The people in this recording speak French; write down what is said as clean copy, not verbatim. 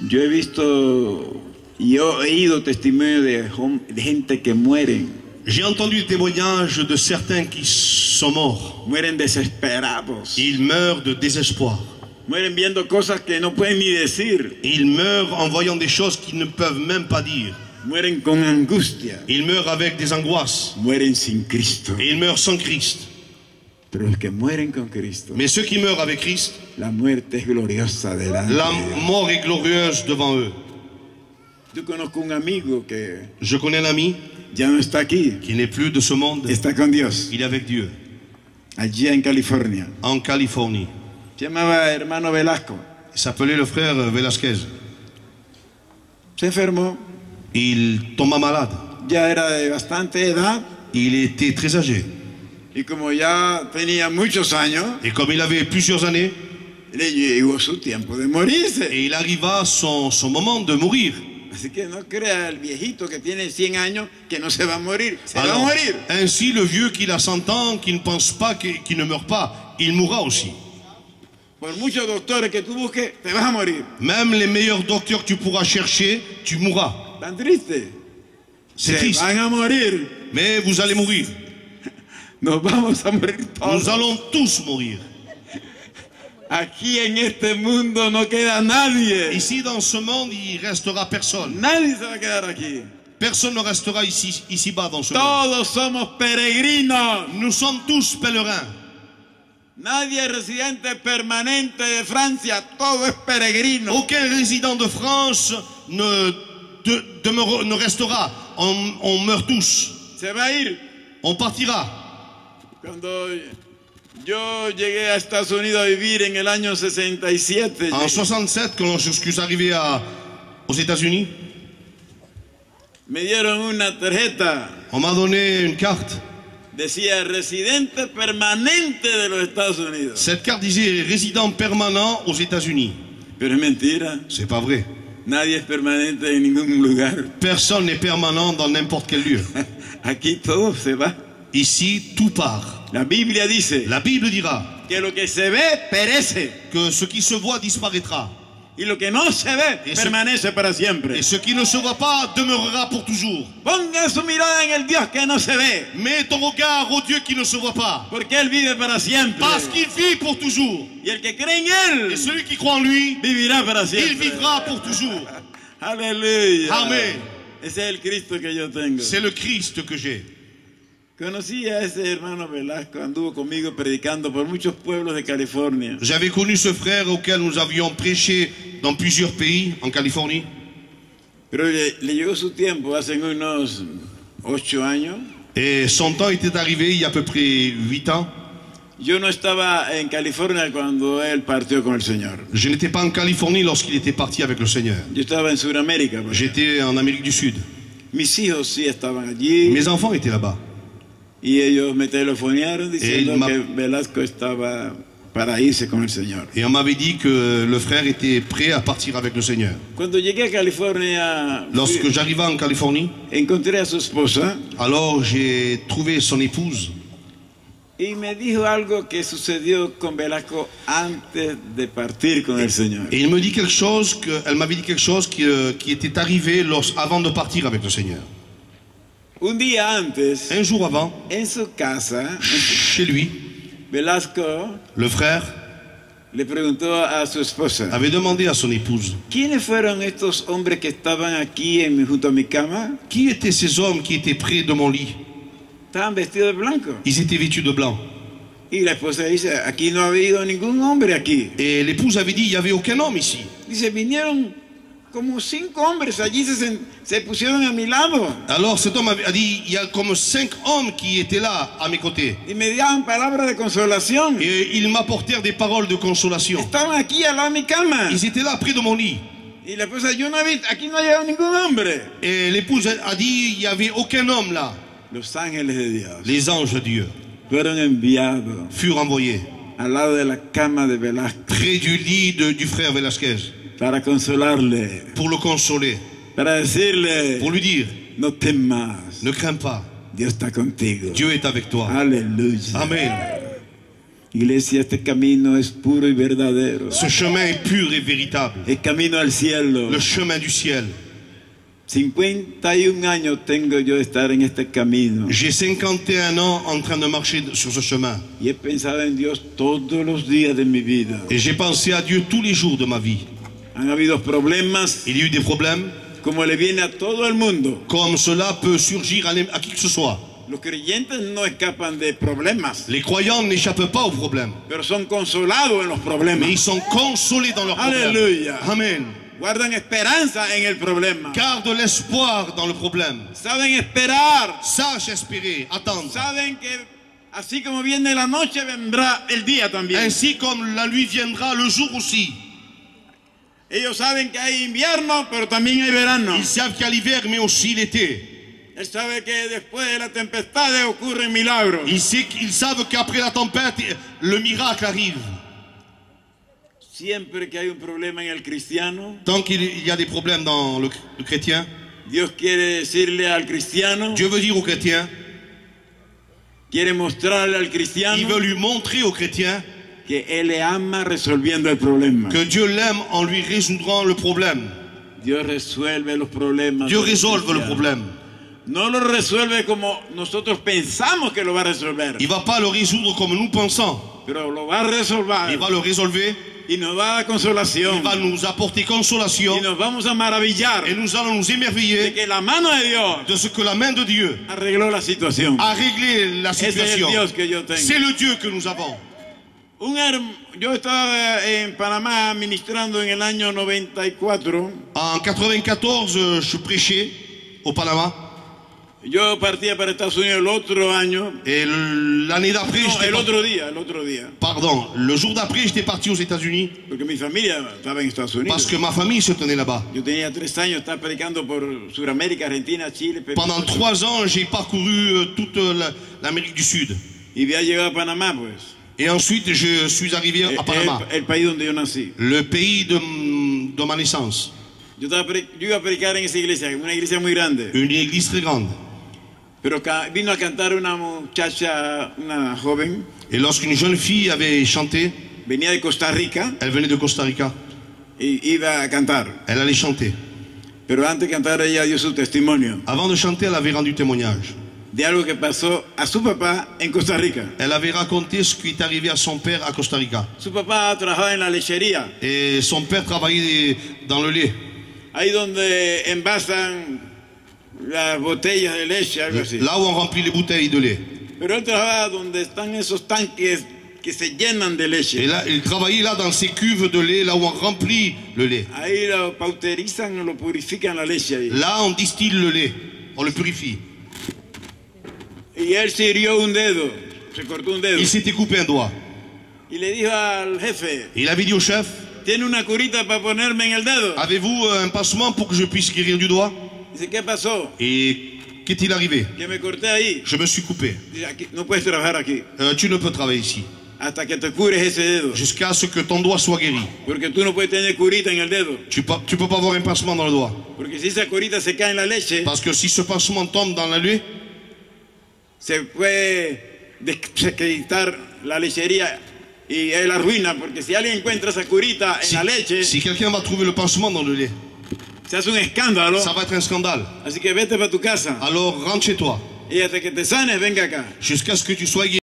Yo he visto y he oído testimonios de gente que mueren. J'ai entendu des témoignages de certains qui sont morts. Mueren desesperados. Ils meurent de désespoir. Mueren viendo cosas que no pueden ni decir. Ils meurent en voyant des choses qu'ils ne peuvent même pas dire. Mueren con angustia. Ils meurent avec des angoisses. Mueren sin Cristo. Et ils meurent sans Christ. Pero los que mueren con Cristo, Mais ceux qui meurent avec Christ, la muerte es gloriosa delante la de Dios. mort est glorieuse devant eux. Yo conozco un amigo que Je connais un ami ya no está aquí, qui n'est plus de ce monde. está con Dios, Il est avec Dieu, allí en California. en Californie. Se llamaba hermano Velasco. Il s'appelait le frère Velasquez. Se enfermó, Il tomba malade. ya era de bastante edad Il était très âgé. y como ya tenía muchos años, Et comme il avait plusieurs années, le llegó su tiempo de morirse. et il arriva son moment de mourir. Así que no crea el viejito que tiene 100 años que no se va a morir. Se va a Alors, morir. ainsi, le vieux qui a 100 ans, qui ne pense pas, qui ne meurt pas, il mourra aussi. Por muchos doctores que tú busques, te vas a morir. Même les meilleurs docteurs que tu pourras chercher, tu mourras. Tan triste. C'est Se triste. van a morir. Mais vous allez mourir. Nos vamos a morir todos. Nous allons tous mourir. Aquí en este mundo no queda nadie. Ici, dans ce monde, il ne restera personne. Nadie se va a quedar aquí. Personne ne restera ici-bas dans ce monde. Todos somos peregrinos. Nous sommes tous pèlerins. Nadie es residente permanente de Francia. Todo es peregrino. Aucun résident de France ne restera. On meurt tous. Se va a ir. On partira. Cuando yo llegué a Estados Unidos a vivir en el año 67, En 67, quand je suis arrivé aux États-Unis, me dieron una tarjeta. on m'a donné une carte. Decía residente permanente de los Estados Unidos. Cette carte disait résident permanent aux États-Unis. Pero es mentira. C'est pas vrai. Nadie es permanente en ningún lugar. Personne n'est permanent dans n'importe quel lieu. Aquí todo se va. Ici, tout part. La Biblia dice La Bible dira que lo que se ve perece que ce qui se voit disparaîtra. y lo que no se ve permanece para siempre. Et ce qui ne se voit pas demeurera pour toujours. Ponga su mirada en el Dios que no se ve, Mets ton regard au Dieu qui ne se voit pas. porque Él vive para siempre. Parce qu'il vit pour toujours. Y el que cree en Et Él celui qui croit en lui, vivirá para il siempre. vivra pour toujours. Aleluya. Amen. Ese es el Cristo que yo tengo. C'est le Christ que j'ai. Conocí a ese hermano Velasco, anduvo conmigo predicando por muchos pueblos de California. J'avais connu ce frère auquel nous avions prêché dans plusieurs pays, en Californie. Pero le llegó su tiempo hace unos 8 años. Et son temps était arrivé il y a à peu près 8 ans. Yo no estaba en California cuando él partió con el Señor. Je n'étais pas en Californie lorsqu'il était parti avec le Seigneur. Yo estaba en Sudamérica. J'étais en Amérique du Sud. Mis hijos sí estaban allí. Mes enfants étaient là-bas. Y ellos me telefonearon diciendo él que Velasco estaba para irse con el Señor. Et on m'avait dit que le frère était prêt à partir avec le Seigneur. Cuando llegué a California, Lorsque j'arrivais en Californie, encontré a su esposa alors j'ai trouvé son épouse. y me dijo algo que sucedió con Velasco antes de partir con el Señor. Et il me dit quelque chose, elle m'avait dit quelque chose qui était arrivé avant de partir avec le Seigneur. Un día antes, Un jour avant, en su casa, chez lui, Velasco le frère le preguntó a su esposa: avait demandé à son épouse, ¿quiénes fueron estos hombres que estaban aquí junto a mi cama? qui étaient ces hommes qui étaient près de mon lit? Estaban vestidos de blanco. Ils étaient vêtus de blanc. Y la esposa dice: aquí no ha habido ningún hombre aquí. Et l'épouse avait dit, il n'y avait aucun homme ici. Dice: vinieron como 5 hombres allí, se pusieron a mi lado Alors cet homme a dit, il y a comme 5 hommes qui étaient là à mes côtés. y me daban palabras de consolación. Et ils m'apportèrent des paroles de consolation. Estaban aquí al lado de mi cama. Ils étaient là près de mon lit. Y la esposa: yo no he visto, aquí no ha llegado ningún hombre. Et l'épouse a dit, il n'y avait aucun homme là. Los ángeles de Dios Les anges de Dieu fueron enviados furent envoyés al lado de la cama de Velasco près du lit du frère Velasquez para consolarle, pour le consoler, para decirle: pour lui dire, no temas, ne crains pas, Dios está contigo. Dieu est avec toi. Aleluya. Amen. Iglesia, este camino es puro y verdadero. Ce chemin est pur et véritable. El camino al cielo. Le chemin du ciel. 51 años tengo yo de estar en este camino. J'ai 51 ans en train de marcher sur ce chemin. Y he pensado en Dios todos los días de mi vida. Et j'ai pensé à Dieu tous les jours de ma vie. Han habido problemas, Il y a eu des problèmes, como le viene a todo el mundo. comme cela peut surgir à qui que ce soit. Los creyentes no escapan de problemas, Les croyants n'échappent pas aux problèmes, pero son consolados en los mais problemas. ils sont consolés dans leurs problèmes. Alléluia. Amen. Guardan esperanza en el problema. Garde l'espoir dans le problème. Saben esperar. Sache espérer, attendre. Saben que así como viene la noche, vendrá el día también. Ainsi comme la nuit viendra, le jour aussi. Ellos saben que hay invierno, pero también hay verano. Ils savent qu'il y a l'hiver, mais aussi l'été. Él sabe que después de la tempestad ocurren milagros. Ils savent qu'après la tempête, le miracle arrive. Siempre que hay un problema en el cristiano, Tant qu'il y a des problèmes dans le chrétien, Dios quiere decirle al cristiano, Dieu veut dire au chrétien, quiere mostrarle al il cristiano veut lui montrer au chrétien que Él le ama resolviendo el problema. que Dieu l'aime en lui résoudant le problème. Dios resuelve los problemas. Dieu del résolve le cristiano. problème. No lo resuelve como nosotros pensamos que lo va a resolver, Il ne va pas le résoudre comme nous pensons. pero lo va a resolver Il va le résolver, y nos va a dar consolación il va nous apporter y consolation nos vamos a maravillar et nous allons nous de émerveiller que la mano de Dios de ce que la main de Dieu arregló la situación. a réglé la Ese es el situation. Dios que yo tengo. C'est le Dieu que nous avons. Yo estaba en Panamá ministrando en el año 94. En 94, je prêchais au Panama. Yo partía para Estados Unidos el otro año. Et l'année d'après, No, el otro día. Pardon, le jour d'après, j'étais parti aux États-Unis Porque mi familia estaba en Estados Unidos. parce que ma famille se tenait là-bas. Yo tenía 3 años, estaba predicando por Sudamérica, Argentina, Chile, Perú. Pendant 3 ans, j'ai parcouru toute l'Amérique du Sud. Y había llegado a Panamá, pues. Et ensuite, je suis arrivé à Panama, El país donde yo nací. le pays de ma naissance. Yo iba a predicar en esa iglesia, una iglesia muy grande. Une église très grande. Pero vino a cantar una muchacha, una joven, Et lorsqu'une jeune fille avait chanté, venía de Costa Rica elle venait de Costa Rica, y iba a cantar. elle allait chanter. Pero antes de cantar ella dio su testimonio Avant de chanter, elle avait rendu témoignage. de algo que pasó a su papá en Costa Rica. Elle avait raconté ce qui est arrivé à son père à Costa Rica. Su papá trabajaba en la lechería, Et son père travaillait dans le lait, ahí donde envasan las botellas de leche, algo así. là où on remplit les bouteilles de lait. Pero él trabajaba donde están esos tanques que se llenan de Et leche. là, il travaillait là dans ces cuves de lait, là où on remplit le lait. Ahí lo pauterizan, lo purifican la leche ahí. Là, on distille le lait, on le purifie. Y él se hirió un dedo, se cortó un dedo. Il s'était coupé un doigt. Y le dijo al jefe, Il avait dit au chef, ¿tiene una curita para ponerme en el dedo? avez-vous un pansement pour que je puisse guérir du doigt? Dice, ¿qué pasó? Et qu'est-il arrivé? Que me corté ahí. Je me suis coupé. Dice, no puedes trabajar aquí Tu ne peux travailler ici. hasta que te cures ese dedo. Jusqu'à ce que ton doigt soit guéri. Porque tú no puedes tener curita en el dedo. Tu peux pas avoir un pansement dans le doigt. Porque si esa curita se cae en la leche, Parce que si ce pansement tombe dans la lait, se puede desacreditar la lechería y es la ruina. Porque si alguien encuentra esa curita en la leche, si quelqu'un va trouver le pansement dans le lait, se hace un escándalo. ça va être un scandale. Así que vete para tu casa Alors rentre chez toi, y hasta que te sanes, venga acá. jusqu'à ce que tu sois guéri.